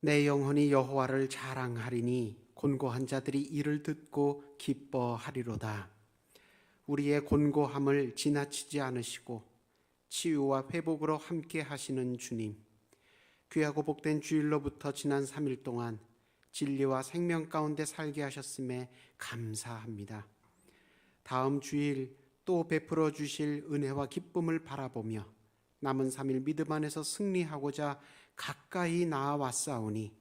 내 영혼이 여호와를 자랑하리니 곤고한 자들이 이를 듣고 기뻐하리로다. 우리의 곤고함을 지나치지 않으시고 치유와 회복으로 함께 하시는 주님, 귀하고 복된 주일로부터 지난 3일 동안 진리와 생명 가운데 살게 하셨음에 감사합니다. 다음 주일 또 베풀어 주실 은혜와 기쁨을 바라보며 남은 3일 믿음 안에서 승리하고자 가까이 나아왔사오니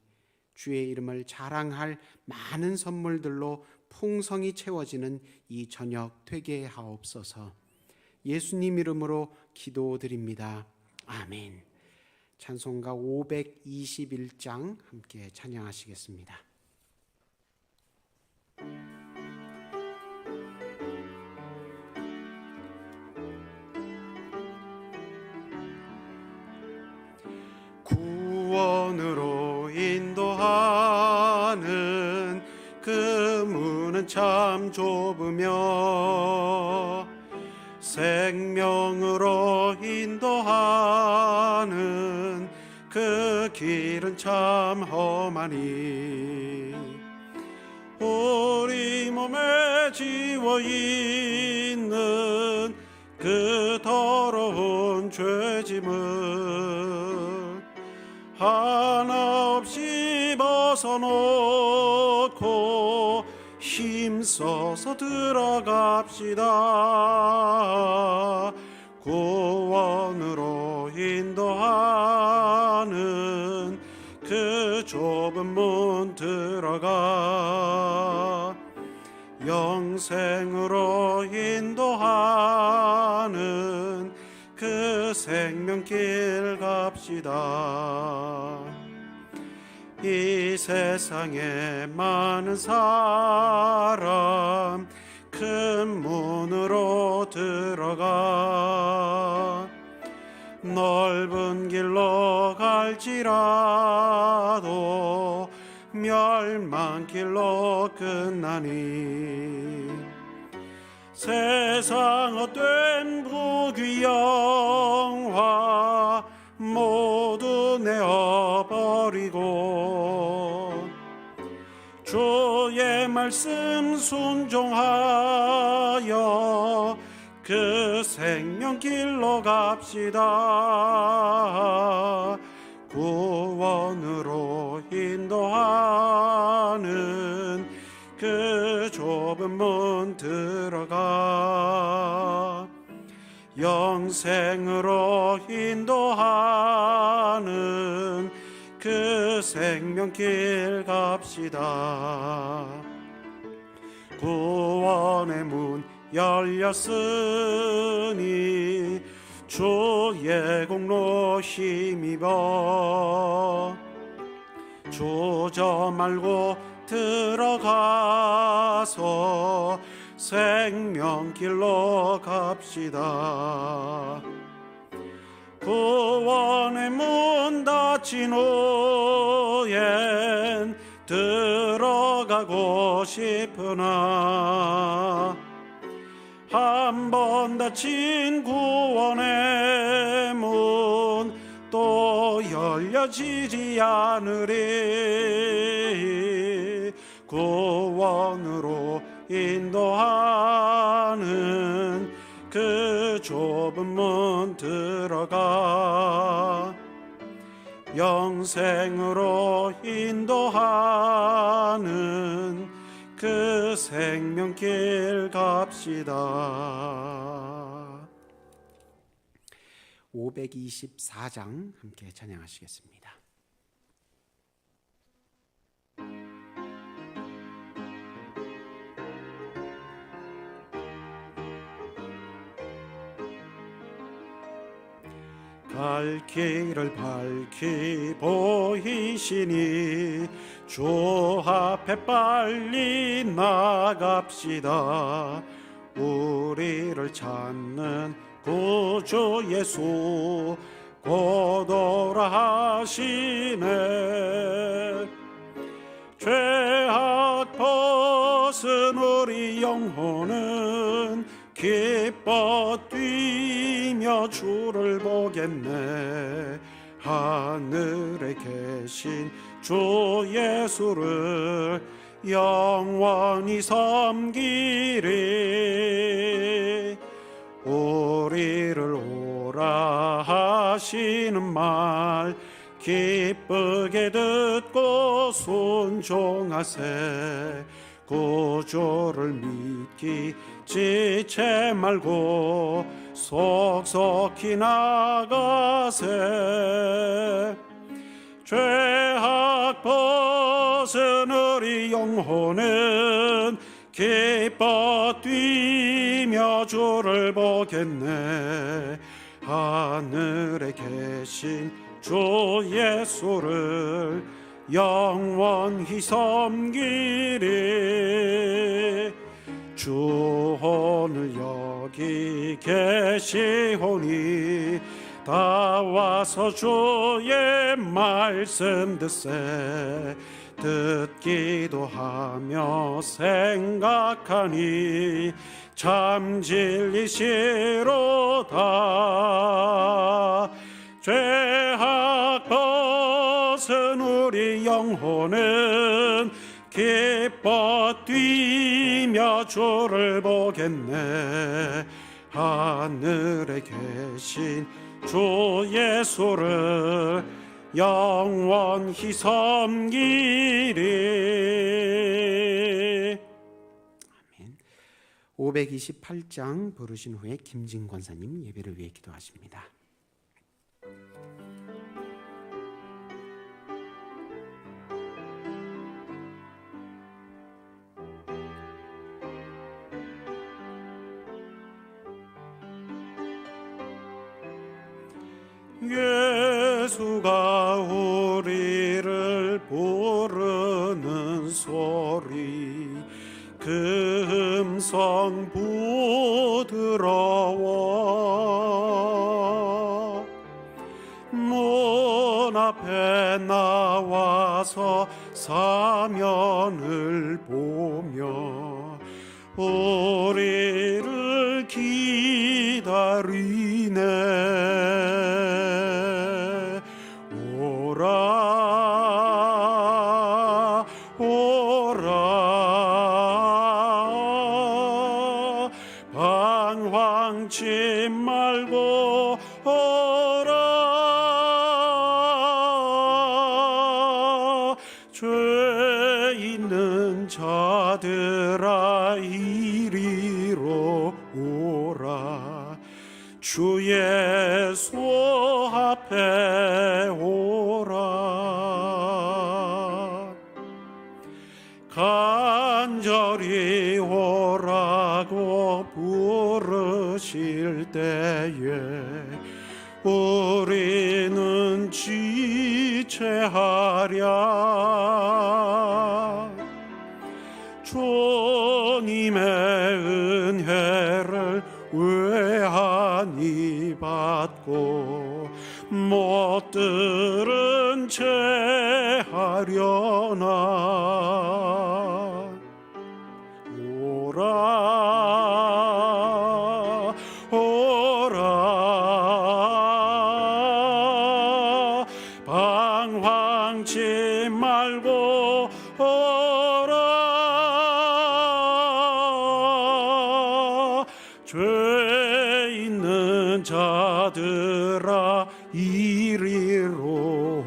주의 이름을 자랑할 많은 선물들로 풍성히 채워지는 이 저녁 되게 하옵소서. 예수님 이름으로 기도드립니다. 아멘. 찬송가 521장 함께 찬양하시겠습니다. 구원으로 인도하는 그 문은 참 좁으며 생명으로 인도하는 그 길은 참 험하니 우리 몸에 지워 있는 그 더러운 죄짐을 하나 없이 벗어놓고 힘써서 들어갑시다. 구원으로 인도하는 그 좁은 문 들어가 영생으로 인도하는 그 생명길 갑시다. 이 세상에 많은 사람 큰 문으로 들어가 넓은 길로 갈지라도 멸망길로 끝나니 세상 헛된 부귀영화 모두 내어버리고 주의 말씀 순종하여 그 생명길로 갑시다. 구원으로 인도하는 그 좁은 문 들어가 영생으로 인도하는 그 생명길 갑시다. 구원의 문 열렸으니 주의 공로 힘입어 주저 말고 들어가서 생명길로 갑시다. 구원의 문 닫힌 후엔 들어가고 싶으나 한 번 닫힌 구원의 문 또 열려지지 않으리. 구원으로 인도하는 그 좁은 문 들어가 영생으로 인도하는 그 생명길 갑시다. 524장 함께 찬양하시겠습니다. 갈 길을 밝히 보이시니 주 앞에 빨리 나갑시다. 우리를 찾는 구주 예수 곧 오라 하시네. 죄악 벗은 우리 영혼은 기뻐 뛰며 주를 보겠네. 하늘에 계신 주 예수를 영원히 섬기리. 우리를 오라 하시는 말 기쁘게 듣고 순종하세. 구주를 믿기 지체 말고 속속히 나가세. 죄악 벗은 우리 영혼은 기뻐 뛰며 주를 보겠네. 하늘에 계신 주 예수를 영원히 섬기리. 주 오늘 여기 계시오니 다 와서 주의 말씀 듣세. 듣기도 하며 생각하니 참 진리시로다. 죄악 벗은 우리 영혼은 기뻐 뛰며 주를 보겠네. 하늘에 계신 주 예수를 영원히 섬기리. 아멘. 528장 부르신 후에 김진 권사님 예배를 위해 기도하십니다. 예수가 우리를 부르는 소리 그 음성 부드러워. 문 앞에 나와서 사면을 보며 우리를 기다리네. 오라 오라 방황치 말고 오라. 죄 있는 자들아 이리로 오라. 주 예수 앞에 오라. 간절히 오라고 부르실 때에 우리는 지체하랴. 주님의 은혜를 외하니 받고 못 들은 채 하려나. 오라 오라 방황치 말고 오라. 죄 있는 자들아 이리로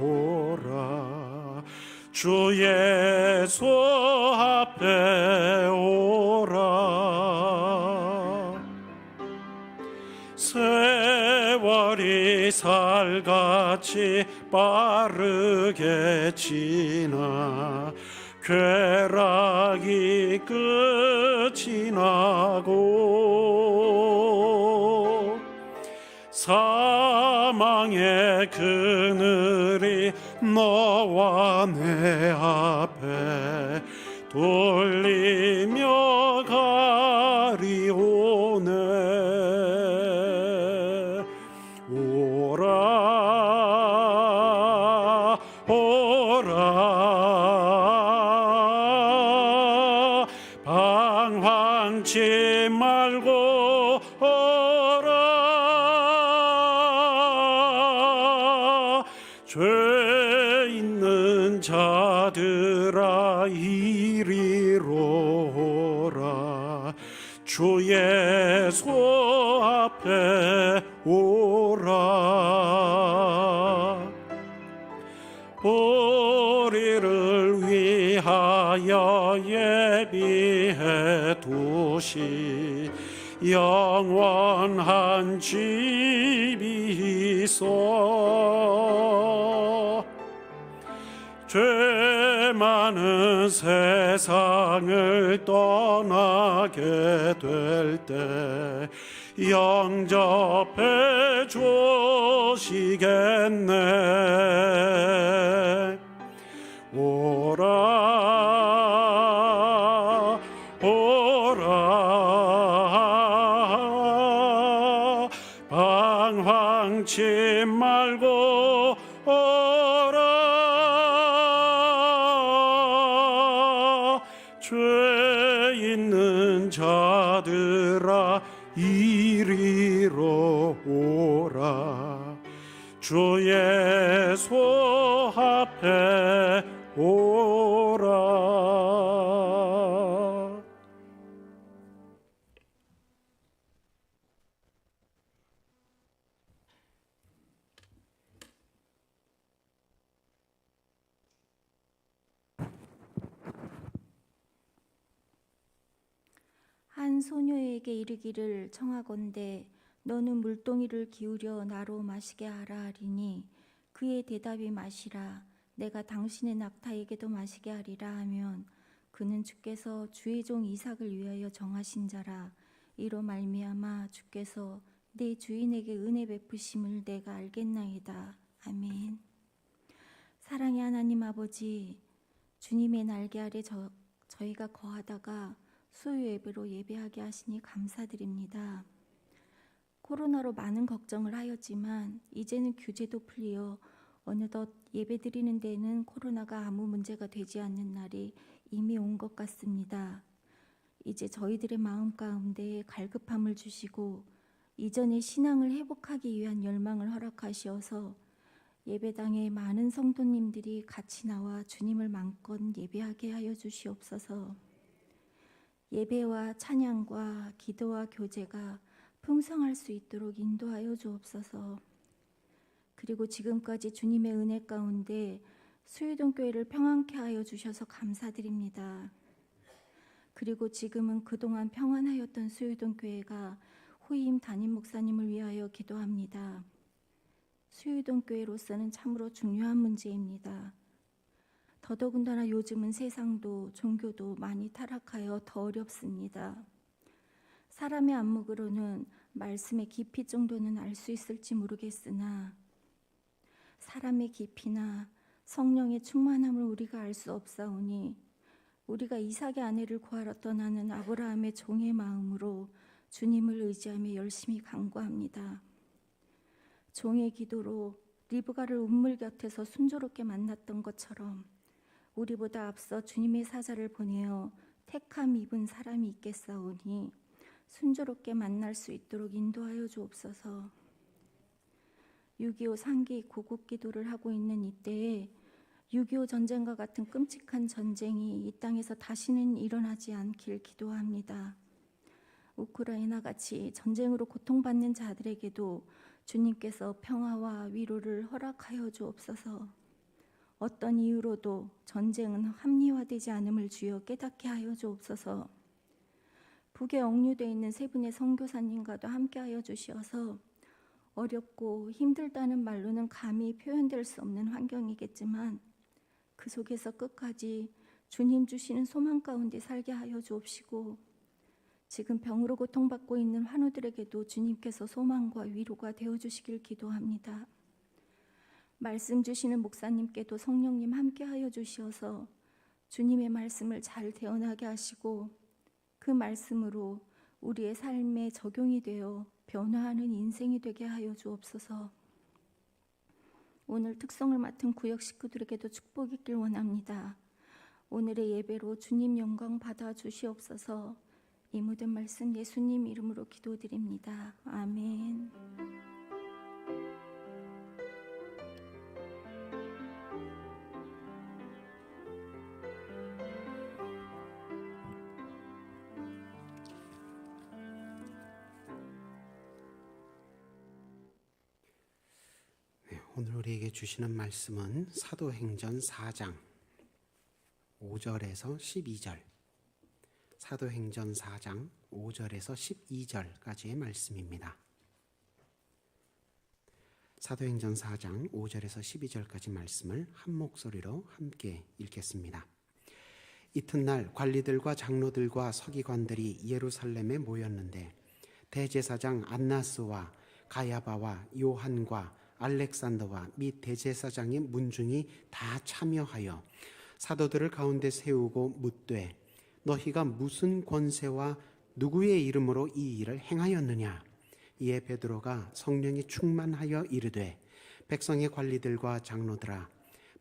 오라. 주 예수 앞에 오라. 세월이 살같이 빠르게 지나 쾌락이 끝이 나고 사망의 그늘이 너와 내 앞에 돌리며 가리오네. 오라 오라 방황치 말고 오라. 죄 있는 자 주 예수 앞에 오라. 우리를 위하여 예비해 두시 영원한 집이 있어. 죄 많은 세상을 떠나게 될 때 영접해 주시겠네. 오라 오라 방황치 말고 오라. 죄 있는 자들아 이리로 오라. 주 예수 앞에 오라. 한 소녀에게 이르기를 청하건대 너는 물동이를 기울여 나로 마시게 하라 하리니 그의 대답이 마시라 내가 당신의 낙타에게도 마시게 하리라 하면 그는 주께서 주의 종 이삭을 위하여 정하신 자라. 이로 말미암아 주께서 내 주인에게 은혜 베푸심을 내가 알겠나이다. 아멘. 사랑의 하나님 아버지, 주님의 날개 아래 저희가 거하다가 수요 예배로 예배하게 하시니 감사드립니다. 코로나로 많은 걱정을 하였지만 이제는 규제도 풀려 어느덧 예배드리는 데에는 코로나가 아무 문제가 되지 않는 날이 이미 온 것 같습니다. 이제 저희들의 마음 가운데 갈급함을 주시고 이전의 신앙을 회복하기 위한 열망을 허락하시어서 예배당에 많은 성도님들이 같이 나와 주님을 마음껏 예배하게 하여 주시옵소서. 예배와 찬양과 기도와 교제가 풍성할 수 있도록 인도하여 주옵소서. 그리고 지금까지 주님의 은혜 가운데 수유동 교회를 평안케 하여 주셔서 감사드립니다. 그리고 지금은 그동안 평안하였던 수유동 교회가 후임 담임 목사님을 위하여 기도합니다. 수유동 교회로서는 참으로 중요한 문제입니다. 더더군다나 요즘은 세상도 종교도 많이 타락하여 더 어렵습니다. 사람의 안목으로는 말씀의 깊이 정도는 알 수 있을지 모르겠으나 사람의 깊이나 성령의 충만함을 우리가 알 수 없사오니 우리가 이삭의 아내를 구하러 떠나는 아브라함의 종의 마음으로 주님을 의지하며 열심히 간구합니다. 종의 기도로 리브가를 운물 곁에서 순조롭게 만났던 것처럼 우리보다 앞서 주님의 사자를 보내어 택함 입은 사람이 있겠사오니 순조롭게 만날 수 있도록 인도하여 주옵소서. 6.25 상기 구국 기도를 하고 있는 이때에 6.25 전쟁과 같은 끔찍한 전쟁이 이 땅에서 다시는 일어나지 않길 기도합니다. 우크라이나 같이 전쟁으로 고통받는 자들에게도 주님께서 평화와 위로를 허락하여 주옵소서. 어떤 이유로도 전쟁은 합리화되지 않음을 주여 깨닫게 하여 주옵소서. 북에 억류되어 있는 세 분의 선교사님과도 함께하여 주시어서 어렵고 힘들다는 말로는 감히 표현될 수 없는 환경이겠지만 그 속에서 끝까지 주님 주시는 소망 가운데 살게 하여 주옵시고 지금 병으로 고통받고 있는 환우들에게도 주님께서 소망과 위로가 되어주시길 기도합니다. 말씀 주시는 목사님께도 성령님 함께하여 주시어서 주님의 말씀을 잘 대언하게 하시고 그 말씀으로 우리의 삶에 적용이 되어 변화하는 인생이 되게 하여 주옵소서. 오늘 특성을 맡은 구역 식구들에게도 축복이 있길 원합니다. 오늘의 예배로 주님 영광 받아 주시옵소서. 이 모든 말씀 예수님 이름으로 기도드립니다. 아멘. 오늘 우리에게 주시는 말씀은 사도행전 4장 5절에서 12절, 사도행전 4장 5절에서 12절까지의 말씀입니다. 사도행전 4장 5절에서 12절까지 말씀을 한 목소리로 함께 읽겠습니다. 이튿날 관리들과 장로들과 서기관들이 예루살렘에 모였는데 대제사장 안나스와 가야바와 요한과 알렉산더와 및 대제사장의 문중이 다 참여하여 사도들을 가운데 세우고 묻되 너희가 무슨 권세와 누구의 이름으로 이 일을 행하였느냐? 이에 베드로가 성령이 충만하여 이르되 백성의 관리들과 장로들아,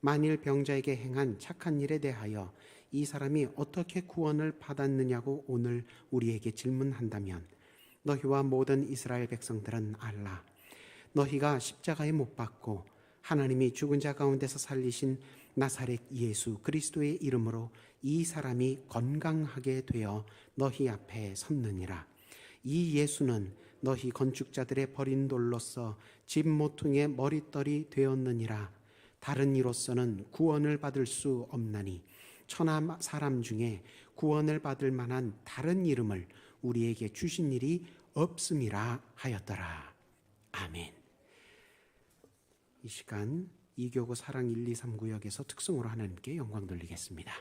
만일 병자에게 행한 착한 일에 대하여 이 사람이 어떻게 구원을 받았느냐고 오늘 우리에게 질문한다면 너희와 모든 이스라엘 백성들은 알라. 너희가 십자가에 못 박고 하나님이 죽은 자 가운데서 살리신 나사렛 예수 그리스도의 이름으로 이 사람이 건강하게 되어 너희 앞에 섰느니라. 이 예수는 너희 건축자들의 버린 돌로서 집 모퉁이의 머릿돌이 되었느니라. 다른 이로서는 구원을 받을 수 없나니 천하 사람 중에 구원을 받을 만한 다른 이름을 우리에게 주신 일이 없음이라 하였더라. 아멘. 이 시간 이교구 사랑 1, 2, 3 구역에서 특성으로 하나님께 영광 돌리겠습니다.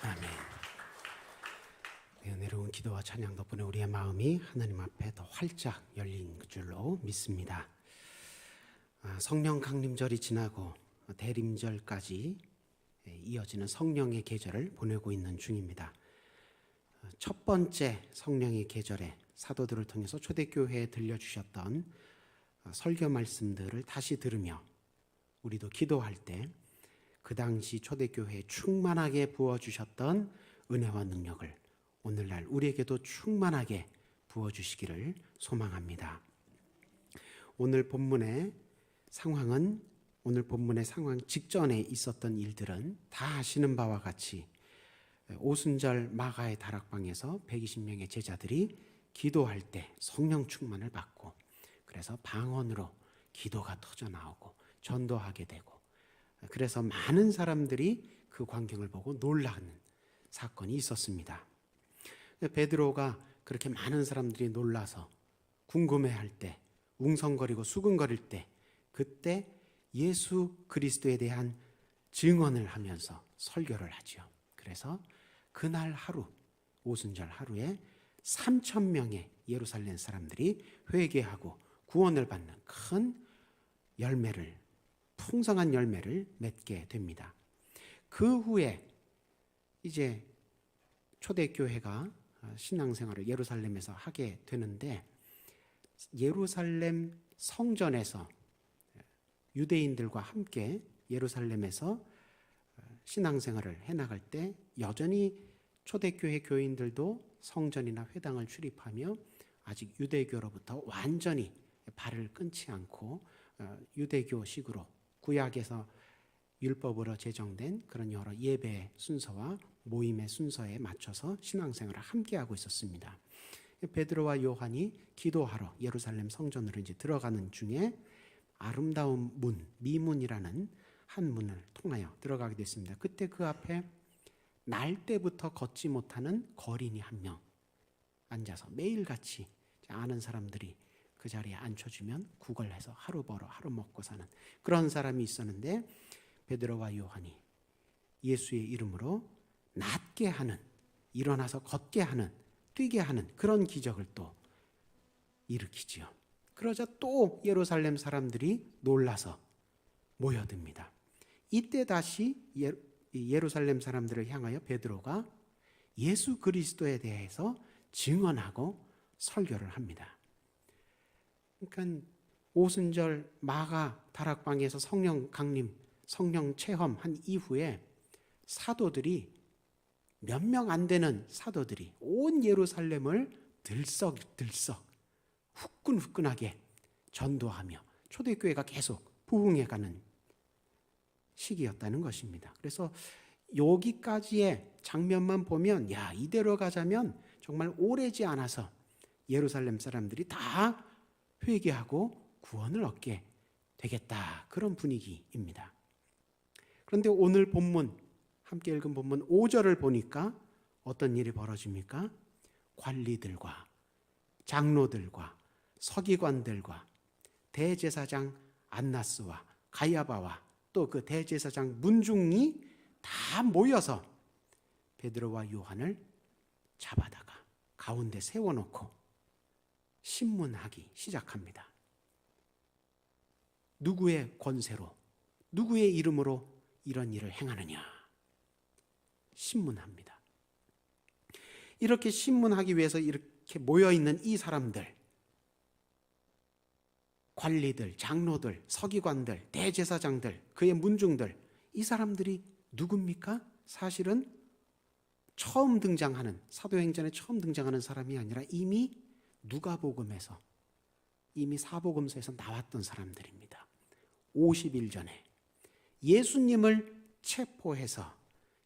아멘. 네, 은혜로운 기도와 찬양 덕분에 우리의 마음이 하나님 앞에 더 활짝 열린 줄로 믿습니다. 성령 강림절이 지나고 대림절까지 이어지는 성령의 계절을 보내고 있는 중입니다. 첫 번째 성령의 계절에 사도들을 통해서 초대교회에 들려주셨던 설교 말씀들을 다시 들으며 우리도 기도할 때 그 당시 초대교회에 충만하게 부어주셨던 은혜와 능력을 오늘날 우리에게도 충만하게 부어주시기를 소망합니다. 오늘 본문의 상황 직전에 있었던 일들은 다 아시는 바와 같이 오순절 마가의 다락방에서 120명의 제자들이 기도할 때 성령 충만을 받고 그래서 방언으로 기도가 터져 나오고 전도하게 되고, 그래서 많은 사람들이 그 광경을 보고 놀라는 사건이 있었습니다. 베드로가 그렇게 많은 사람들이 놀라서 궁금해할 때, 웅성거리고 수근거릴 때, 그때 예수 그리스도에 대한 증언을 하면서 설교를 하죠. 그래서 그날 하루, 오순절 하루에 3,000명의 예루살렘 사람들이 회개하고 구원을 받는 큰 열매를, 풍성한 열매를 맺게 됩니다. 그 후에 이제 초대교회가 신앙생활을 예루살렘에서 하게 되는데, 예루살렘 성전에서 유대인들과 함께 예루살렘에서 신앙생활을 해나갈 때 여전히 초대교회 교인들도 성전이나 회당을 출입하며 아직 유대교로부터 완전히 발을 끊지 않고 유대교식으로 구약에서 율법으로 제정된 그런 여러 예배 순서와 모임의 순서에 맞춰서 신앙생활을 함께하고 있었습니다. 베드로와 요한이 기도하러 예루살렘 성전으로 이제 들어가는 중에 아름다운 문, 미문이라는 한 문을 통하여 들어가게 됐습니다. 그때 그 앞에 날 때부터 걷지 못하는 거린이 한 명 앉아서 매일같이 아는 사람들이 그 자리에 앉혀주면 구걸해서 하루 벌어 하루 먹고 사는 그런 사람이 있었는데, 베드로와 요한이 예수의 이름으로 낫게 하는, 일어나서 걷게 하는, 뛰게 하는 그런 기적을 또 일으키지요. 그러자 또 예루살렘 사람들이 놀라서 모여듭니다. 이때 다시 예루살렘 사람들을 향하여 베드로가 예수 그리스도에 대해서 증언하고 설교를 합니다. 그러니까 오순절 마가 다락방에서 성령 강림, 성령 체험한 이후에 사도들이, 몇 명 안 되는 사도들이 온 예루살렘을 들썩들썩 후끈후끈하게 전도하며 초대교회가 계속 부흥해가는 시기였다는 것입니다. 그래서 여기까지의 장면만 보면, 야, 이대로 가자면 정말 오래지 않아서 예루살렘 사람들이 다 회개하고 구원을 얻게 되겠다, 그런 분위기입니다. 그런데 오늘 본문, 함께 읽은 본문 5절을 보니까 어떤 일이 벌어집니까? 관리들과 장로들과 서기관들과 대제사장 안나스와 가야바와 또 그 대제사장 문중이 다 모여서 베드로와 요한을 잡아다가 가운데 세워놓고 신문하기 시작합니다. 누구의 권세로, 누구의 이름으로 이런 일을 행하느냐? 신문합니다. 이렇게 신문하기 위해서 이렇게 모여있는 이 사람들, 관리들, 장로들, 서기관들, 대제사장들, 그의 문중들, 이 사람들이 누굽니까? 사실은 처음 등장하는, 사도행전에 처음 등장하는 사람이 아니라 이미 누가복음에서, 이미 사복음서에서 나왔던 사람들입니다. 50일 전에 예수님을 체포해서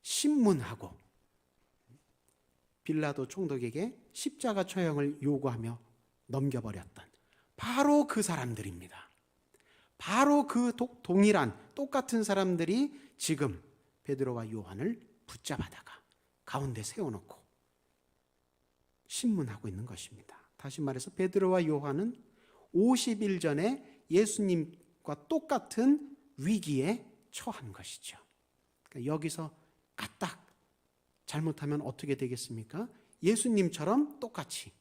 신문하고 빌라도 총독에게 십자가 처형을 요구하며 넘겨버렸던 바로 그 사람들입니다. 바로 그 동일한 똑같은 사람들이 지금 베드로와 요한을 붙잡아다가 가운데 세워놓고 신문하고 있는 것입니다. 다시 말해서 베드로와 요한은 50일 전에 예수님과 똑같은 위기에 처한 것이죠. 그러니까 여기서 까딱 잘못하면 어떻게 되겠습니까? 예수님처럼 똑같이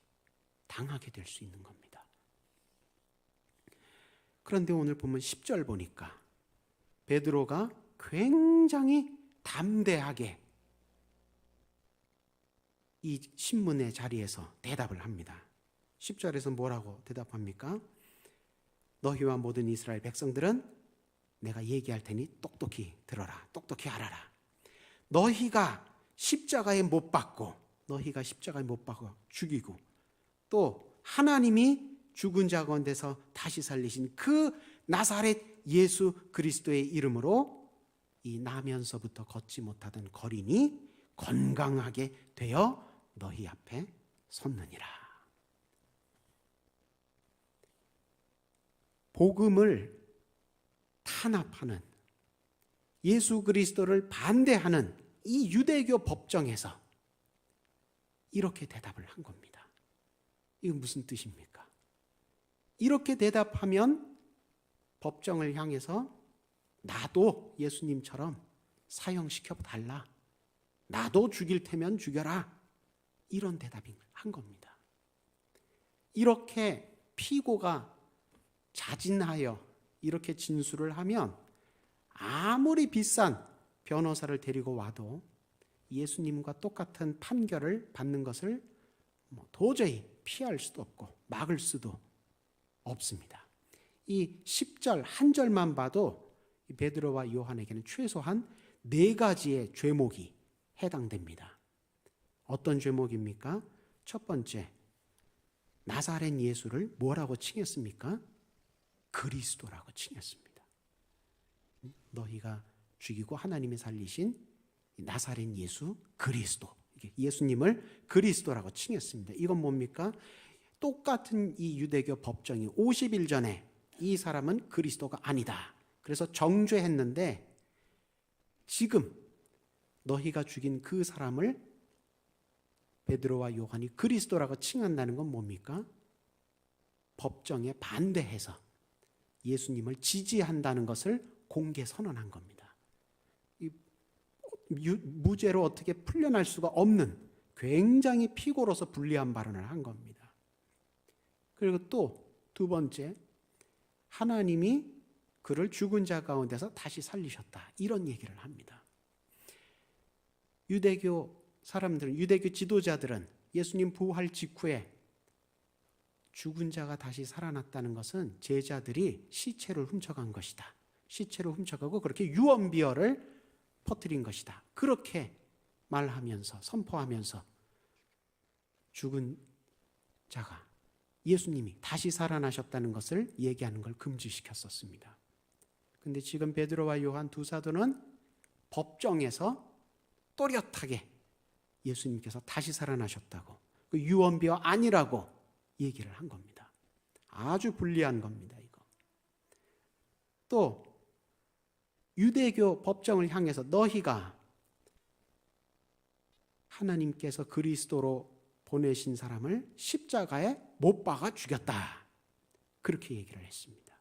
당하게 될 수 있는 겁니다. 그런데 오늘 보면 10절 보니까 베드로가 굉장히 담대하게 이 신문의 자리에서 대답을 합니다. 10절에서 뭐라고 대답합니까? 너희와 모든 이스라엘 백성들은 내가 얘기할 테니 똑똑히 들어라. 똑똑히 알아라. 너희가 십자가에 못 박고 죽이고 또 하나님이 죽은 자 가운데서 다시 살리신 그 나사렛 예수 그리스도의 이름으로 이 나면서부터 걷지 못하던 거린이 건강하게 되어 너희 앞에 섰느니라. 복음을 탄압하는, 예수 그리스도를 반대하는 이 유대교 법정에서 이렇게 대답을 한 겁니다. 이건 무슨 뜻입니까? 이렇게 대답하면 법정을 향해서 나도 예수님처럼 사형시켜 달라, 나도 죽일 테면 죽여라, 이런 대답을 한 겁니다. 이렇게 피고가 자진하여 이렇게 진술을 하면 아무리 비싼 변호사를 데리고 와도 예수님과 똑같은 판결을 받는 것을 도저히 피할 수도 없고 막을 수도 없습니다. 이 10절 한 절만 봐도 베드로와 요한에게는 최소한 4가지의 죄목이 해당됩니다. 어떤 죄목입니까? 첫 번째, 나사렛 예수를 뭐라고 칭했습니까? 그리스도라고 칭했습니다. 너희가 죽이고 하나님이 살리신 나사렛 예수 그리스도, 예수님을 그리스도라고 칭했습니다. 이건 뭡니까? 똑같은 이 유대교 법정이 50일 전에 이 사람은 그리스도가 아니다, 그래서 정죄했는데 지금 너희가 죽인 그 사람을 베드로와 요한이 그리스도라고 칭한다는 건 뭡니까? 법정에 반대해서 예수님을 지지한다는 것을 공개 선언한 겁니다. 무죄로 어떻게 풀려날 수가 없는 굉장히 피고로서 불리한 발언을 한 겁니다. 그리고 또 두 번째, 하나님이 그를 죽은 자 가운데서 다시 살리셨다, 이런 얘기를 합니다. 유대교 사람들은, 유대교 지도자들은 예수님 부활 직후에 죽은 자가 다시 살아났다는 것은 제자들이 시체를 훔쳐간 것이다, 시체를 훔쳐가고 그렇게 유언비어를 퍼뜨린 것이다, 그렇게 말하면서 선포하면서 죽은 자가, 예수님이 다시 살아나셨다는 것을 얘기하는 걸 금지시켰었습니다. 그런데 지금 베드로와 요한 두 사도는 법정에서 또렷하게 예수님께서 다시 살아나셨다고, 그 유언비어 아니라고 얘기를 한 겁니다. 아주 불리한 겁니다, 이거. 또 유대교 법정을 향해서 너희가 하나님께서 그리스도로 보내신 사람을 십자가에 못 박아 죽였다, 그렇게 얘기를 했습니다.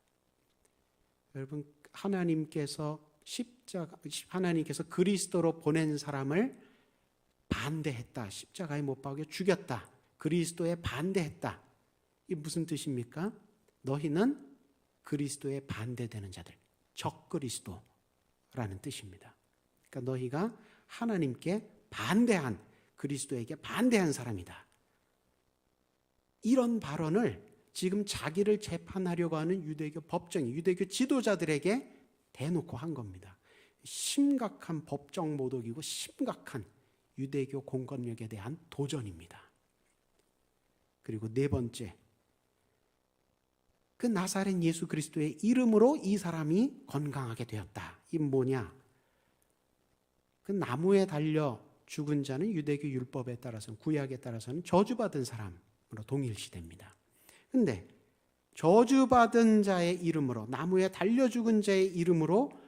여러분, 하나님께서 그리스도로 보낸 사람을 반대했다, 십자가에 못 박아 죽였다, 그리스도에 반대했다, 이게 무슨 뜻입니까? 너희는 그리스도에 반대되는 자들, 적그리스도라는 뜻입니다. 그러니까 너희가 하나님께 반대한, 그리스도에게 반대한 사람이다, 이런 발언을 지금 자기를 재판하려고 하는 유대교 법정이, 유대교 지도자들에게 대놓고 한 겁니다. 심각한 법정 모독이고 심각한 유대교 공권력에 대한 도전입니다. 그리고 네 번째, 그 나사렛 예수 그리스도의 이름으로 이 사람이 건강하게 되었다. 이게 뭐냐? 그 나무에 달려 죽은 자는 유대교 율법에 따라서는, 구약에 따라서는 저주받은 사람으로 동일시됩니다. 그런데 저주받은 자의 이름으로, 나무에 달려 죽은 자의 이름으로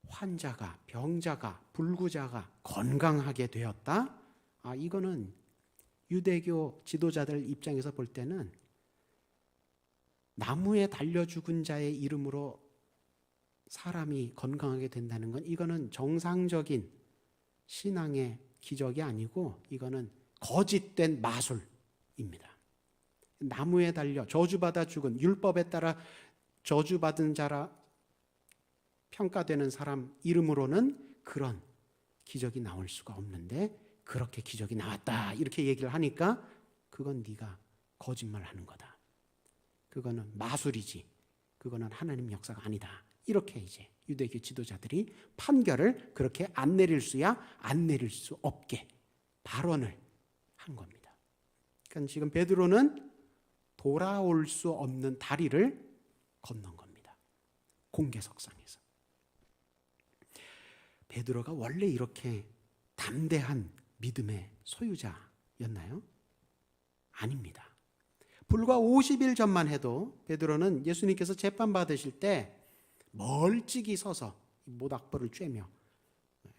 환자가, 병자가, 불구자가 건강하게 되었다? 이거는 유대교 지도자들 입장에서 볼 때는 나무에 달려 죽은 자의 이름으로 사람이 건강하게 된다는 건, 이거는 정상적인 신앙의 기적이 아니고 이거는 거짓된 마술입니다. 나무에 달려 저주받아 죽은, 율법에 따라 저주받은 자라 평가되는 사람 이름으로는 그런 기적이 나올 수가 없는데 그렇게 기적이 나왔다, 이렇게 얘기를 하니까 그건 네가 거짓말하는 거다, 그거는 마술이지, 그거는 하나님 역사가 아니다, 이렇게 이제 유대교 지도자들이 판결을 그렇게 안 내릴 수야 안 내릴 수 없게 발언을 한 겁니다. 그러니까 지금 베드로는 돌아올 수 없는 다리를 건넌 겁니다. 공개석상에서. 베드로가 원래 이렇게 담대한 믿음의 소유자였나요? 아닙니다. 불과 50일 전만 해도 베드로는 예수님께서 재판 받으실 때 멀찍이 서서 모닥불을 쬐며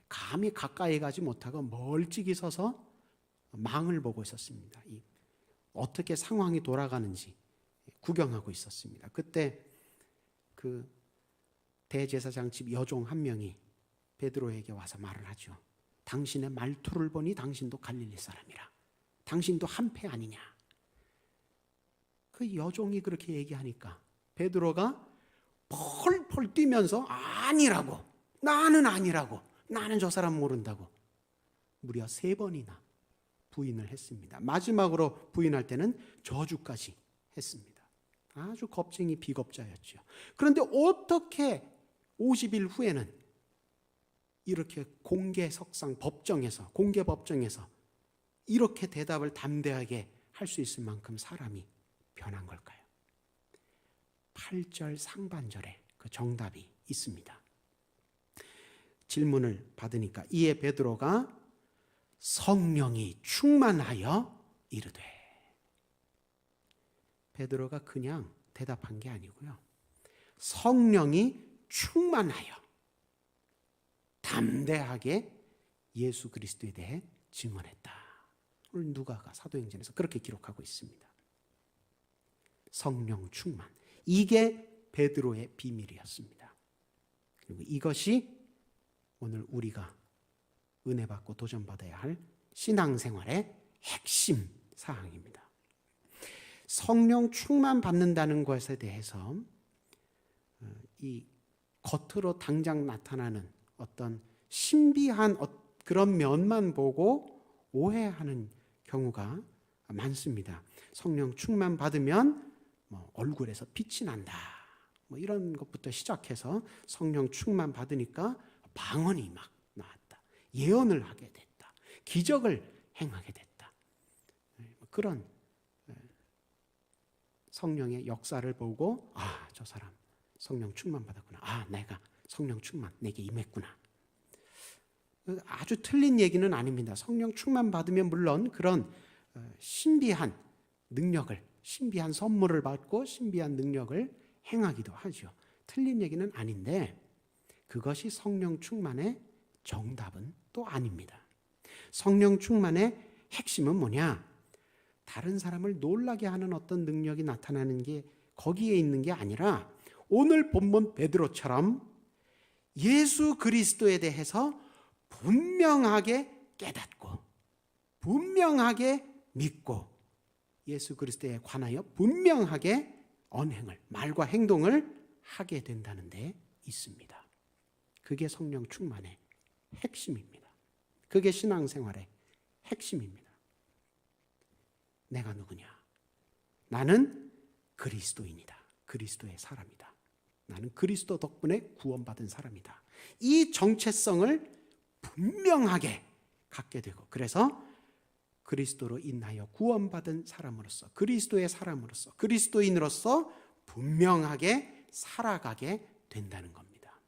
감히 가까이 가지 못하고 멀찍이 서서 망을 보고 있었습니다. 어떻게 상황이 돌아가는지 구경하고 있었습니다. 그때 그 대제사장 집 여종 한 명이 베드로에게 와서 말을 하죠. 당신의 말투를 보니 당신도 갈릴리 사람이라. 당신도 한패 아니냐. 그 여종이 그렇게 얘기하니까 베드로가 펄펄 뛰면서 아니라고, 나는 아니라고, 나는 저 사람 모른다고 무려 3번이나 부인을 했습니다. 마지막으로 부인할 때는 저주까지 했습니다. 아주 겁쟁이 비겁자였죠. 그런데 어떻게 50일 후에는 이렇게 공개석상 법정에서, 공개 법정에서 이렇게 대답을 담대하게 할 수 있을 만큼 사람이 변한 걸까요? 8절 상반절에 그 정답이 있습니다. 질문을 받으니까 이에 베드로가 성령이 충만하여 이르되. 베드로가 그냥 대답한 게 아니고요. 성령이 충만하여 담대하게 예수 그리스도에 대해 증언했다. 오늘 누가가 사도행전에서 그렇게 기록하고 있습니다. 성령 충만. 이게 베드로의 비밀이었습니다. 그리고 이것이 오늘 우리가 은혜 받고 도전받아야 할 신앙생활의 핵심 사항입니다. 성령 충만 받는다는 것에 대해서 이 겉으로 당장 나타나는 어떤 신비한 그런 면만 보고 오해하는 경우가 많습니다. 성령 충만 받으면 얼굴에서 빛이 난다. 이런 것부터 시작해서 성령 충만 받으니까 방언이 막 나왔다. 예언을 하게 됐다. 기적을 행하게 됐다. 그런 성령의 역사를 보고 저 사람 성령 충만 받았구나. 내가 성령 충만 내게 임했구나. 아주 틀린 얘기는 아닙니다. 성령 충만 받으면 물론 그런 신비한 능력을, 신비한 선물을 받고 신비한 능력을 행하기도 하죠. 틀린 얘기는 아닌데 그것이 성령 충만의 정답은 또 아닙니다. 성령 충만의 핵심은 뭐냐? 다른 사람을 놀라게 하는 어떤 능력이 나타나는 게 거기에 있는 게 아니라 오늘 본문 베드로처럼 예수 그리스도에 대해서 분명하게 깨닫고 분명하게 믿고 예수 그리스도에 관하여 분명하게 언행을, 말과 행동을 하게 된다는 데 있습니다. 그게 성령 충만의 핵심입니다. 그게 신앙생활의 핵심입니다. 내가 누구냐? 나는 그리스도인이다. 그리스도의 사람이다. 나는 그리스도 덕분에 구원받은 사람이다. 이 정체성을 분명하게 갖게 되고 그래서 그리스도로 인하여 구원받은 사람으로서 그리스도의 사람으로서 그리스도인으로서 분명하게 살아가게 된다는 겁니다.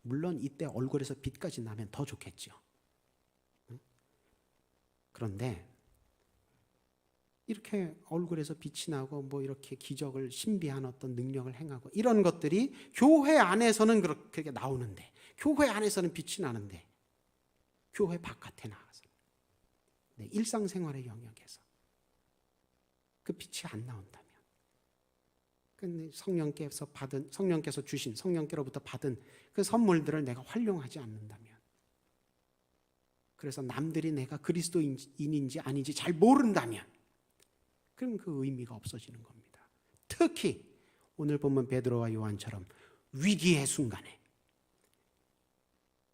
물론 이때 얼굴에서 빛까지 나면 더 좋겠죠. 그런데 이렇게 얼굴에서 빛이 나고 이렇게 기적을 신비한 어떤 능력을 행하고 이런 것들이 교회 안에서는 그렇게 나오는데 교회 안에서는 빛이 나는데 교회 바깥에 나가서 일상생활의 영역에서 그 빛이 안 나온다면 근데 성령께서 주신 성령께로부터 받은 그 선물들을 내가 활용하지 않는다면 그래서 남들이 내가 그리스도인인지 아닌지 잘 모른다면 그럼 그 의미가 없어지는 겁니다. 특히 오늘 보면 베드로와 요한처럼 위기의 순간에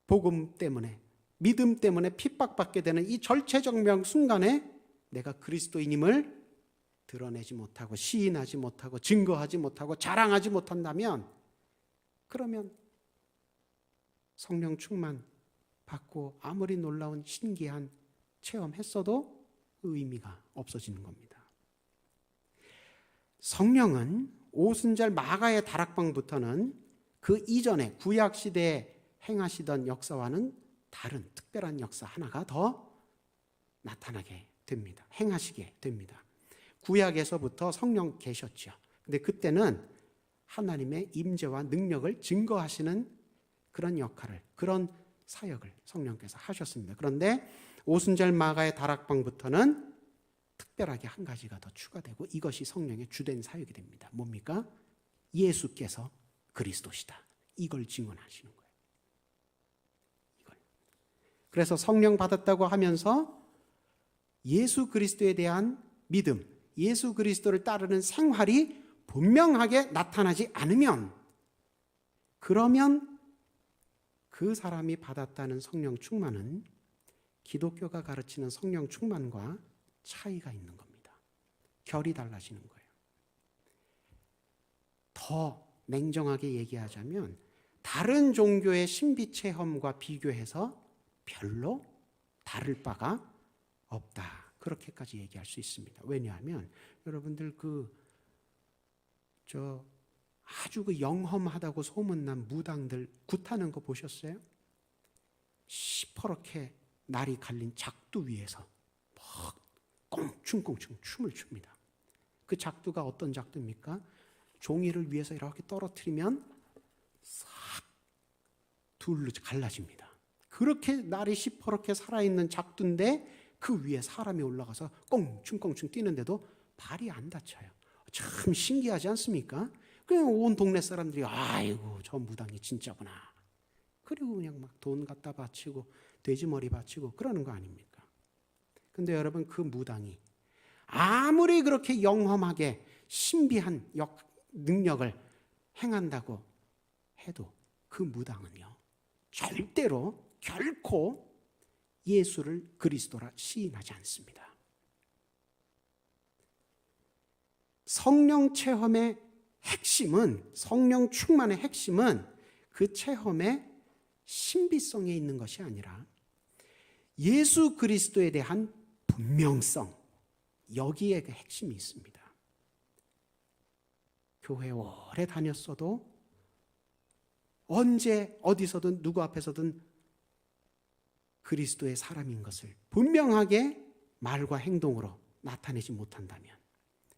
복음 때문에 믿음 때문에 핍박받게 되는 이 절체절명 순간에 내가 그리스도인임을 드러내지 못하고 시인하지 못하고 증거하지 못하고 자랑하지 못한다면 그러면 성령 충만 받고 아무리 놀라운 신기한 체험했어도 의미가 없어지는 겁니다. 성령은 오순절 마가의 다락방부터는 그 이전에 구약시대에 행하시던 역사와는 다른 특별한 역사 하나가 더 나타나게 됩니다. 행하시게 됩니다. 구약에서부터 성령 계셨죠. 근데 그때는 하나님의 임재와 능력을 증거하시는 그런 역할을, 그런 사역을 성령께서 하셨습니다. 그런데 오순절 마가의 다락방부터는 특별하게 한 가지가 더 추가되고 이것이 성령의 주된 사역이 됩니다. 뭡니까? 예수께서 그리스도시다. 이걸 증언하시는 거예요. 이걸. 그래서 성령 받았다고 하면서 예수 그리스도에 대한 믿음, 예수 그리스도를 따르는 생활이 분명하게 나타나지 않으면, 그러면 그 사람이 받았다는 성령 충만은 기독교가 가르치는 성령 충만과 차이가 있는 겁니다. 결이 달라지는 거예요. 더 냉정하게 얘기하자면 다른 종교의 신비 체험과 비교해서 별로 다를 바가 없다. 그렇게까지 얘기할 수 있습니다. 왜냐하면 여러분들 아주 영험하다고 소문난 무당들 굿하는 거 보셨어요? 시퍼렇게 날이 갈린 작두 위에서 막 꽁충꽁충 춤을 춥니다. 그 작두가 어떤 작두입니까? 종이를 위에서 이렇게 떨어뜨리면 싹 둘로 갈라집니다. 그렇게 날이 시퍼렇게 살아있는 작두인데 그 위에 사람이 올라가서 꽁충꽁충 뛰는데도 발이 안 다쳐요. 참 신기하지 않습니까? 그냥 온 동네 사람들이 아이고 저 무당이 진짜구나. 그리고 그냥 막 돈 갖다 바치고 돼지머리 바치고 그러는 거 아닙니까? 근데 여러분, 그 무당이 아무리 그렇게 영험하게 신비한 능력을 행한다고 해도 그 무당은요, 절대로 결코 예수를 그리스도라 시인하지 않습니다. 성령 체험의 핵심은, 성령 충만의 핵심은 그 체험의 신비성에 있는 것이 아니라 예수 그리스도에 대한 분명성, 여기에 그 핵심이 있습니다. 교회 오래 다녔어도 언제 어디서든 누구 앞에서든 그리스도의 사람인 것을 분명하게 말과 행동으로 나타내지 못한다면,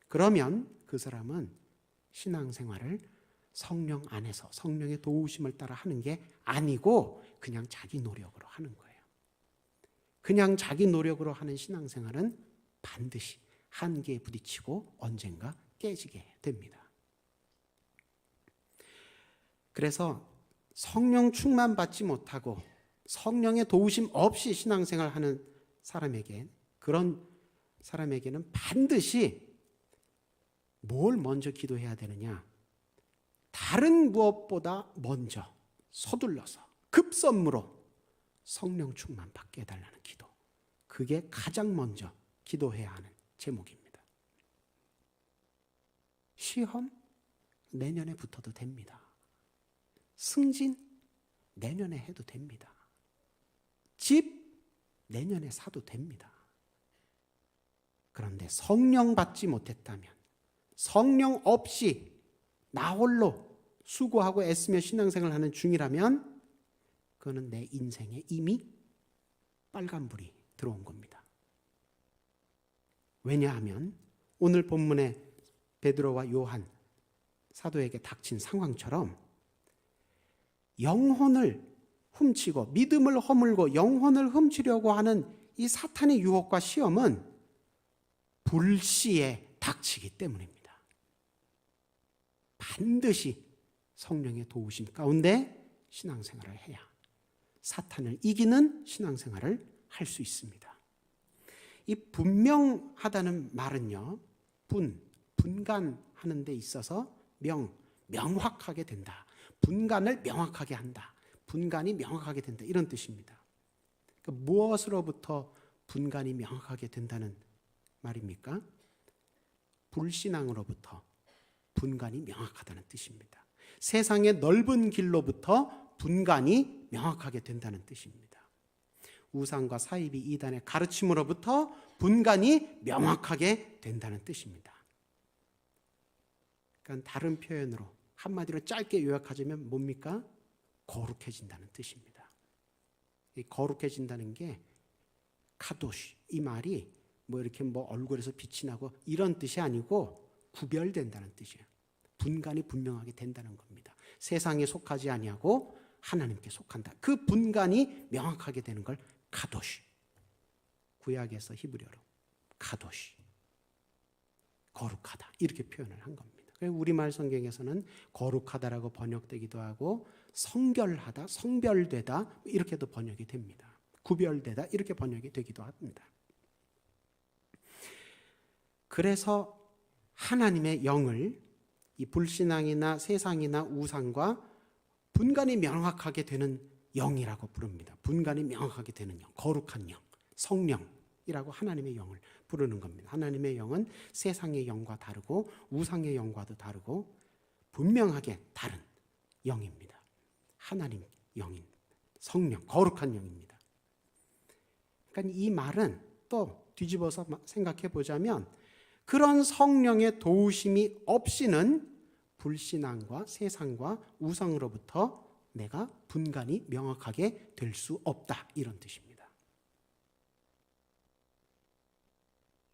그러면 그 사람은 신앙생활을 성령 안에서 성령의 도우심을 따라 하는 게 아니고 그냥 자기 노력으로 하는 거예요. 그냥 자기 노력으로 하는 신앙생활은 반드시 한계에 부딪히고 언젠가 깨지게 됩니다. 그래서 성령 충만 받지 못하고 성령의 도우심 없이 신앙생활하는 사람에게, 그런 사람에게는 반드시 뭘 먼저 기도해야 되느냐? 다른 무엇보다 먼저 서둘러서 급선무로 성령 충만 받게 해달라는 기도. 그게 가장 먼저 기도해야 하는 제목입니다. 시험 내년에 붙어도 됩니다. 승진 내년에 해도 됩니다. 집 내년에 사도 됩니다. 그런데 성령 받지 못했다면, 성령 없이 나 홀로 수고하고 애쓰며 신앙생활을 하는 중이라면 그거는 내 인생에 이미 빨간불이 들어온 겁니다. 왜냐하면 오늘 본문의 베드로와 요한 사도에게 닥친 상황처럼 영혼을 훔치고 믿음을 허물고 영혼을 훔치려고 하는 이 사탄의 유혹과 시험은 불시에 닥치기 때문입니다. 반드시 성령의 도우심 가운데 신앙생활을 해야 사탄을 이기는 신앙생활을 할 수 있습니다. 이 분명하다는 말은요, 분간하는 데 있어서 명확하게 된다. 분간을 명확하게 한다. 분간이 명확하게 된다. 이런 뜻입니다. 그러니까 무엇으로부터 분간이 명확하게 된다는 말입니까? 불신앙으로부터 분간이 명확하다는 뜻입니다. 세상의 넓은 길로부터 분간이 명확하게 된다는 뜻입니다. 우상과 사이비 이단의 가르침으로부터 분간이 명확하게 된다는 뜻입니다. 그러니까 다른 표현으로 한마디로 짧게 요약하자면 뭡니까? 거룩해진다는 뜻입니다. 이 거룩해진다는 게 카도시, 이 말이 뭐 이렇게 뭐 얼굴에서 빛이 나고 이런 뜻이 아니고 구별된다는 뜻이에요. 분간이 분명하게 된다는 겁니다. 세상에 속하지 아니하고 하나님께 속한다. 그 분간이 명확하게 되는 걸 카도시, 구약에서 히브리어로 카도시, 거룩하다 이렇게 표현을 한 겁니다. 우리말 성경에서는 거룩하다라고 번역되기도 하고 성결하다, 성별되다 이렇게도 번역이 됩니다. 구별되다 이렇게 번역이 되기도 합니다. 그래서 하나님의 영을 이 불신앙이나 세상이나 우상과 분간이 명확하게 되는 영이라고 부릅니다. 분간이 명확하게 되는 영, 거룩한 영, 성령이라고 하나님의 영을 부르는 겁니다. 하나님의 영은 세상의 영과 다르고 우상의 영과도 다르고 분명하게 다른 영입니다. 하나님 영인 성령, 거룩한 영입니다. 그러니까 이 말은 또 뒤집어서 생각해 보자면 그런 성령의 도우심이 없이는 불신앙과 세상과 우상으로부터 내가 분간이 명확하게 될 수 없다 이런 뜻입니다.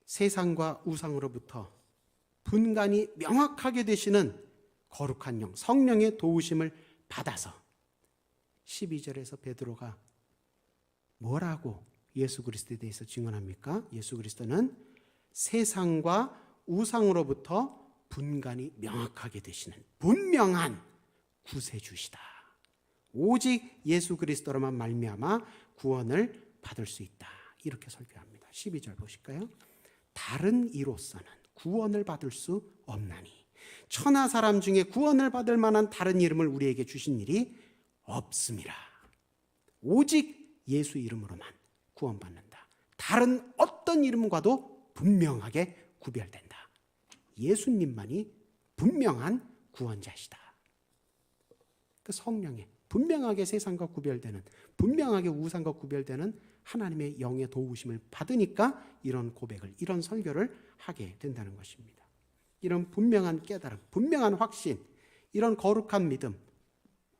세상과 우상으로부터 분간이 명확하게 되시는 거룩한 영, 성령의 도우심을 받아서 12절에서 베드로가 뭐라고 예수 그리스도에 대해서 증언합니까? 예수 그리스도는 세상과 우상으로부터 분간이 명확하게 되시는 분명한 구세주시다. 오직 예수 그리스도로만 말미암아 구원을 받을 수 있다. 이렇게 설교합니다. 12절 보실까요? 다른 이로서는 구원을 받을 수 없나니 천하 사람 중에 구원을 받을 만한 다른 이름을 우리에게 주신 일이 없음이라. 오직 예수 이름으로만 구원받는다. 다른 어떤 이름과도 분명하게 구별된다. 예수님만이 분명한 구원자시다. 그 성령의 분명하게 세상과 구별되는, 분명하게 우상과 구별되는 하나님의 영의 도우심을 받으니까 이런 고백을, 이런 설교를 하게 된다는 것입니다. 이런 분명한 깨달음, 분명한 확신, 이런 거룩한 믿음,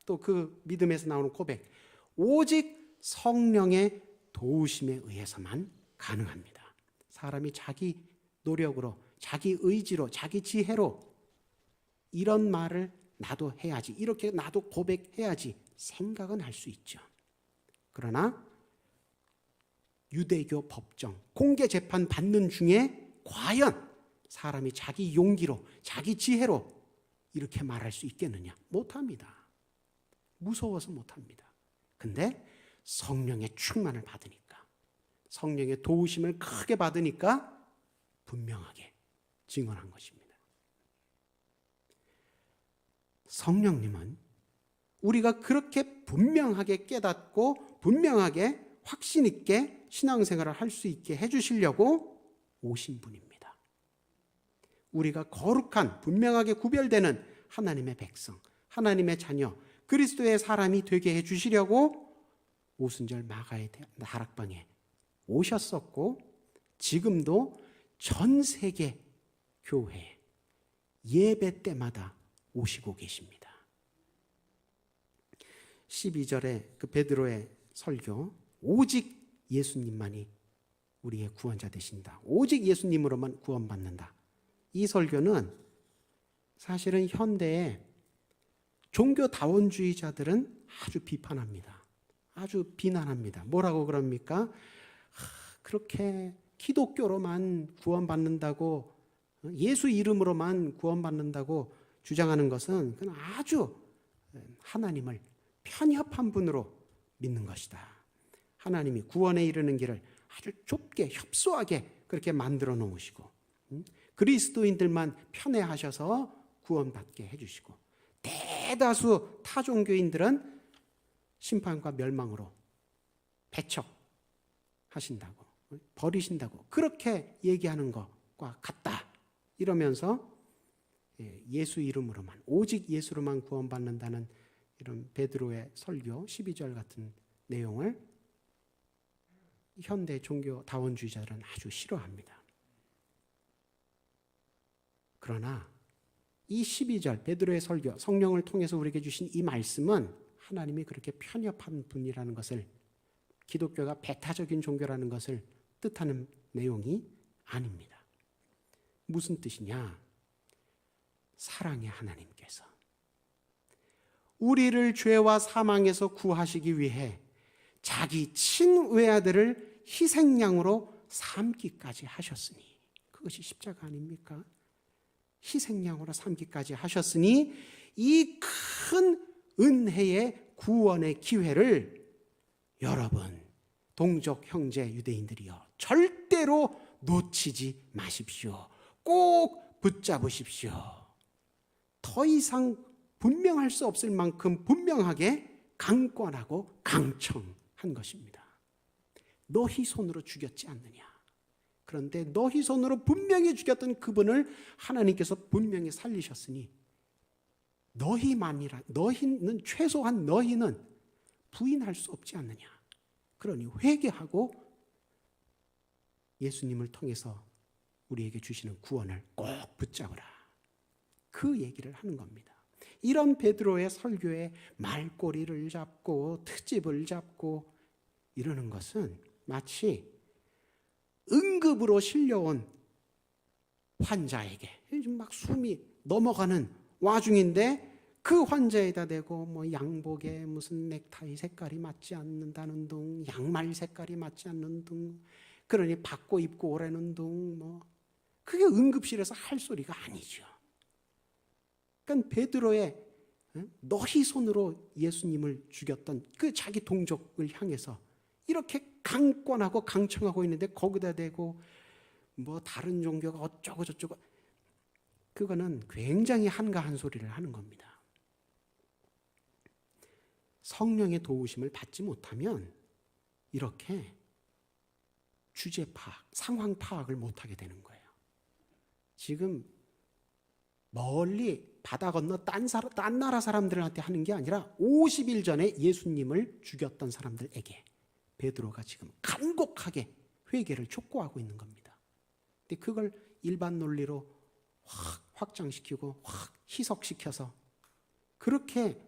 또 그 믿음에서 나오는 고백, 오직 성령의 도우심에 의해서만 가능합니다. 사람이 자기 노력으로, 자기 의지로, 자기 지혜로 이런 말을 나도 해야지, 이렇게 나도 고백해야지 생각은 할 수 있죠. 그러나 유대교 법정, 공개 재판 받는 중에 과연 사람이 자기 용기로, 자기 지혜로 이렇게 말할 수 있겠느냐? 못합니다. 무서워서 못합니다. 근데 성령의 충만을 받으니까, 성령의 도우심을 크게 받으니까 분명하게 증언한 것입니다. 성령님은 우리가 그렇게 분명하게 깨닫고 분명하게 확신 있게 신앙생활을 할 수 있게 해주시려고 오신 분입니다. 우리가 거룩한 분명하게 구별되는 하나님의 백성, 하나님의 자녀, 그리스도의 사람이 되게 해주시려고 오순절 마가의 다락방에 오셨었고 지금도 전 세계 교회 예배 때마다 오시고 계십니다. 12절에 그 베드로의 설교, 오직 예수님만이 우리의 구원자 되신다. 오직 예수님으로만 구원받는다. 이 설교는 사실은 현대의 종교다원주의자들은 아주 비판합니다. 아주 비난합니다. 뭐라고 그럽니까? 그렇게 기독교로만 구원받는다고, 예수 이름으로만 구원받는다고 주장하는 것은 그건 아주 하나님을 편협한 분으로 믿는 것이다. 하나님이 구원에 이르는 길을 아주 좁게 협소하게 그렇게 만들어 놓으시고 그리스도인들만 편애하셔서 구원받게 해주시고 대다수 타종교인들은 심판과 멸망으로 배척하신다고, 버리신다고 그렇게 얘기하는 것과 같다. 이러면서 예수 이름으로만, 오직 예수로만 구원받는다는 이런 베드로의 설교 12절 같은 내용을 현대 종교 다원주의자들은 아주 싫어합니다. 그러나 이 12절 베드로의 설교, 성령을 통해서 우리에게 주신 이 말씀은 하나님이 그렇게 편협한 분이라는 것을, 기독교가 배타적인 종교라는 것을 뜻하는 내용이 아닙니다. 무슨 뜻이냐? 사랑의 하나님께서 우리를 죄와 사망에서 구하시기 위해 자기 친외아들을 희생양으로 삼기까지 하셨으니, 그것이 십자가 아닙니까? 희생양으로 삼기까지 하셨으니 이 큰 은혜의 구원의 기회를 여러분 동족 형제 유대인들이여 절대로 놓치지 마십시오. 꼭 붙잡으십시오. 더 이상 분명할 수 없을 만큼 분명하게 강권하고 강청한 것입니다. 너희 손으로 죽였지 않느냐. 그런데 너희 손으로 분명히 죽였던 그분을 하나님께서 분명히 살리셨으니 너희는 최소한 너희는 부인할 수 없지 않느냐. 그러니 회개하고 예수님을 통해서 우리에게 주시는 구원을 꼭 붙잡으라. 그 얘기를 하는 겁니다. 이런 베드로의 설교에 말꼬리를 잡고 트집을 잡고 이러는 것은 마치 응급으로 실려온 환자에게 막 숨이 넘어가는 와중인데 그 환자에다 대고 뭐 양복에 무슨 넥타이 색깔이 맞지 않는다는 둥, 양말 색깔이 맞지 않는 둥, 그러니 받고 입고 오라는 둥, 뭐 그게 응급실에서 할 소리가 아니죠. 그러니까 베드로의 너희 손으로 예수님을 죽였던 그 자기 동족을 향해서 이렇게 강권하고 강청하고 있는데 거기다 대고 뭐 다른 종교가 어쩌고 저쩌고, 그거는 굉장히 한가한 소리를 하는 겁니다. 성령의 도우심을 받지 못하면 이렇게 주제 파악, 상황 파악을 못하게 되는 거예요. 지금 멀리 바다 건너 딴 나라 사람들한테 하는 게 아니라 50일 전에 예수님을 죽였던 사람들에게 베드로가 지금 간곡하게 회개를 촉구하고 있는 겁니다. 근데 그걸 일반 논리로 확 확장시키고 확 희석시켜서 그렇게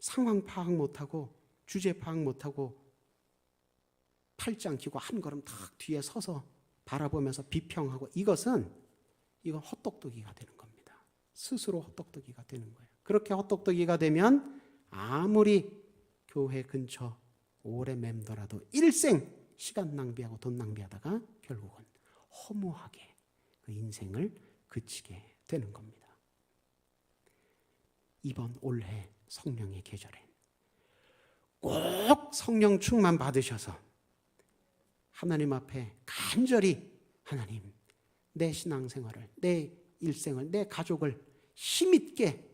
상황 파악 못하고 주제 파악 못하고 팔짱 끼고 한 걸음 탁 뒤에 서서 바라보면서 비평하고, 이건 헛똑똑이가 되는 겁니다. 스스로 헛똑똑이가 되는 거예요. 그렇게 헛똑똑이가 되면 아무리 교회 근처 오래 맴돌아도 일생 시간 낭비하고 돈 낭비하다가 결국은 허무하게 그 인생을 그치게 되는 겁니다. 이번 올해 성령의 계절에 꼭 성령 충만 받으셔서 하나님 앞에 간절히 하나님, 내 신앙생활을, 내 일생을, 내 가족을 힘있게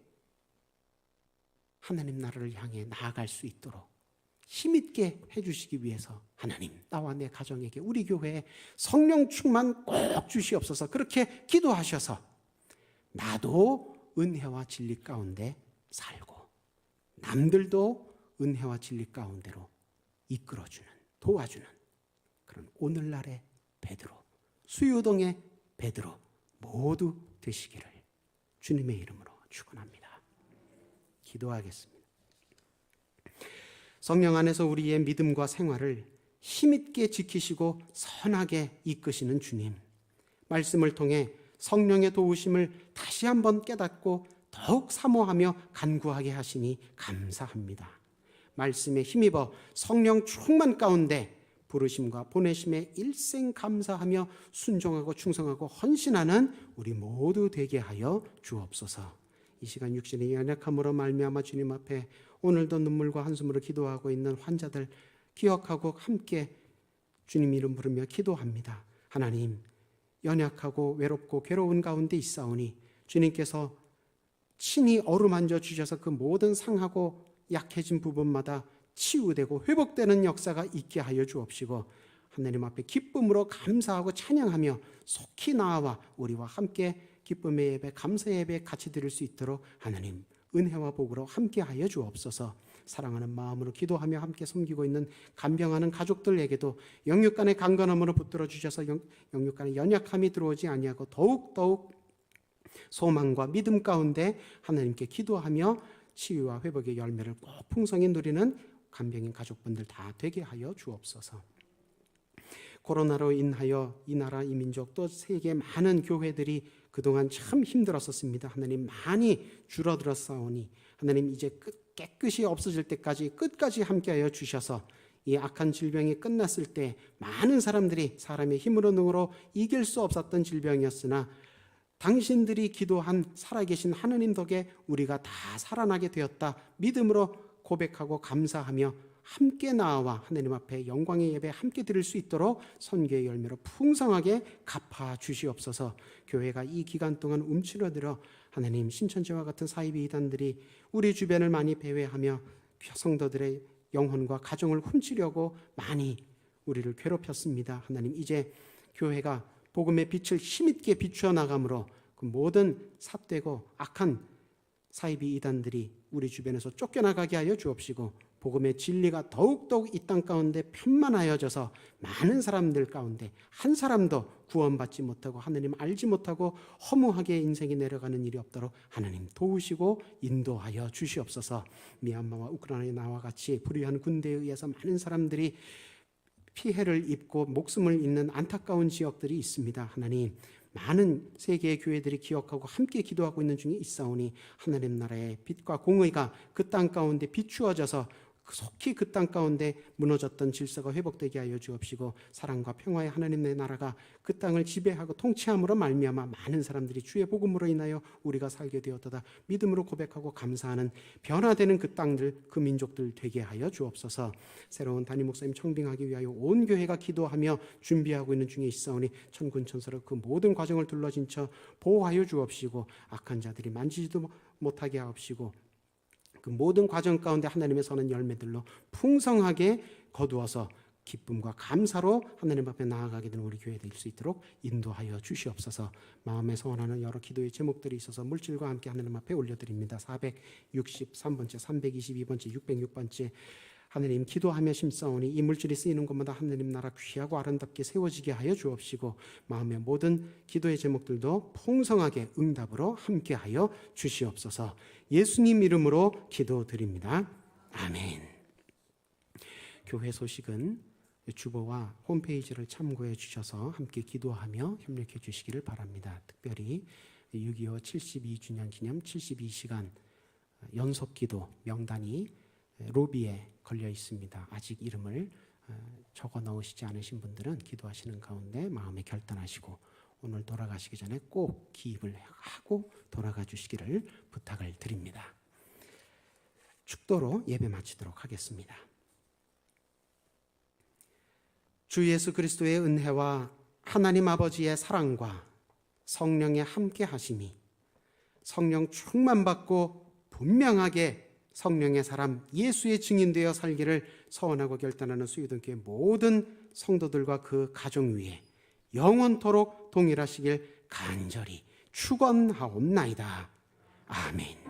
하나님 나라를 향해 나아갈 수 있도록 힘있게 해주시기 위해서 하나님, 나와 내 가정에게, 우리 교회에 성령 충만 꼭 주시옵소서. 그렇게 기도하셔서 나도 은혜와 진리 가운데 살고 남들도 은혜와 진리 가운데로 이끌어주는, 도와주는 그런 오늘날의 베드로, 수유동의 베드로 모두 되시기를 주님의 이름으로 축원합니다. 기도하겠습니다. 성령 안에서 우리의 믿음과 생활을 힘있게 지키시고 선하게 이끄시는 주님, 말씀을 통해 성령의 도우심을 다시 한번 깨닫고 더욱 사모하며 간구하게 하시니 감사합니다. 말씀에 힘입어 성령 충만 가운데 부르심과 보내심에 일생 감사하며 순종하고 충성하고 헌신하는 우리 모두 되게 하여 주옵소서. 이 시간 육신의 연약함으로 말미암아 주님 앞에 오늘도 눈물과 한숨으로 기도하고 있는 환자들 기억하고 함께 주님 이름 부르며 기도합니다. 하나님, 연약하고 외롭고 괴로운 가운데 있사오니 주님께서 친히 어루만져 주셔서 그 모든 상하고 약해진 부분마다 치유되고 회복되는 역사가 있게 하여 주옵시고, 하나님 앞에 기쁨으로 감사하고 찬양하며 속히 나와 우리와 함께 기쁨의 예배, 감사의 예배 같이 드릴 수 있도록 하나님 은혜와 복으로 함께 하여 주옵소서. 사랑하는 마음으로 기도하며 함께 섬기고 있는 간병하는 가족들에게도 영육간의 강건함으로 붙들어 주셔서 영육간의 연약함이 들어오지 아니하고 더욱 소망과 믿음 가운데 하나님께 기도하며 치유와 회복의 열매를 꼭 풍성히 누리는 간병인 가족분들 다 되게 하여 주옵소서. 코로나로 인하여 이 나라 이 민족 또 세계 많은 교회들이 그동안 참 힘들었었습니다. 하나님 많이 줄어들었사오니 하나님 이제 깨끗이 없어질 때까지 끝까지 함께하여 주셔서 이 악한 질병이 끝났을 때 많은 사람들이 사람의 힘으로 능으로 이길 수 없었던 질병이었으나 당신들이 기도한 살아계신 하느님 덕에 우리가 다 살아나게 되었다 믿음으로 고백하고 감사하며 함께 나와 하나님 앞에 영광의 예배 함께 드릴 수 있도록 선교의 열매로 풍성하게 갚아 주시옵소서. 교회가 이 기간 동안 움츠러들어 하나님 신천지와 같은 사이비 이단들이 우리 주변을 많이 배회하며 성도들의 영혼과 가정을 훔치려고 많이 우리를 괴롭혔습니다. 하나님 이제 교회가 복음의 빛을 힘있게 비추어 나감으로 그 모든 삿되고 악한 사이비 이단들이 우리 주변에서 쫓겨나가게 하여 주옵시고 복음의 진리가 더욱더욱 이 땅 가운데 편만하여져서 많은 사람들 가운데 한 사람도 구원받지 못하고 하나님 알지 못하고 허무하게 인생이 내려가는 일이 없도록 하나님 도우시고 인도하여 주시옵소서. 미얀마와 우크라이나와 같이 불의한 군대에 의해서 많은 사람들이 피해를 입고 목숨을 잃는 안타까운 지역들이 있습니다. 하나님 많은 세계의 교회들이 기억하고 함께 기도하고 있는 중에 있사오니 하나님 나라의 빛과 공의가 그 땅 가운데 비추어져서 속히 그 땅 가운데 무너졌던 질서가 회복되게 하여 주옵시고 사랑과 평화의 하나님의 나라가 그 땅을 지배하고 통치함으로 말미암아 많은 사람들이 주의 복음으로 인하여 우리가 살게 되었도다 믿음으로 고백하고 감사하는 변화되는 그 땅들 그 민족들 되게 하여 주옵소서. 새로운 담임 목사님 청빙하기 위하여 온 교회가 기도하며 준비하고 있는 중에 있사오니 천군천사로 그 모든 과정을 둘러진 처 보호하여 주옵시고 악한 자들이 만지지도 못하게 하옵시고 그 모든 과정 가운데 하나님의 선한 열매들로 풍성하게 거두어서 기쁨과 감사로 하나님 앞에 나아가게 되는 우리 교회 될 수 있도록 인도하여 주시옵소서. 마음에 소원하는 여러 기도의 제목들이 있어서 물질과 함께 하나님 앞에 올려드립니다. 463번째, 322번째, 606번째 하나님 기도하며 심사오니 이 물질이 쓰이는 곳마다 하나님 나라 귀하고 아름답게 세워지게 하여 주옵시고 마음의 모든 기도의 제목들도 풍성하게 응답으로 함께하여 주시옵소서. 예수님 이름으로 기도드립니다. 아멘. 교회 소식은 주보와 홈페이지를 참고해 주셔서 함께 기도하며 협력해 주시기를 바랍니다. 특별히 6.25 72주년 기념 72시간 연속기도 명단이 로비에 걸려 있습니다. 아직 이름을 적어 넣으시지 않으신 분들은 기도하시는 가운데 마음에 결단하시고 오늘 돌아가시기 전에 꼭 기입을 하고 돌아가 주시기를 부탁을 드립니다. 축도로 예배 마치도록 하겠습니다. 주 예수 그리스도의 은혜와 하나님 아버지의 사랑과 성령의 함께 하심이 성령 충만받고 분명하게 성령의 사람 예수의 증인되어 살기를 서원하고 결단하는 수유등교회 모든 성도들과 그 가정 위에 영원토록 동일하시길 간절히 축원하옵나이다. 아멘.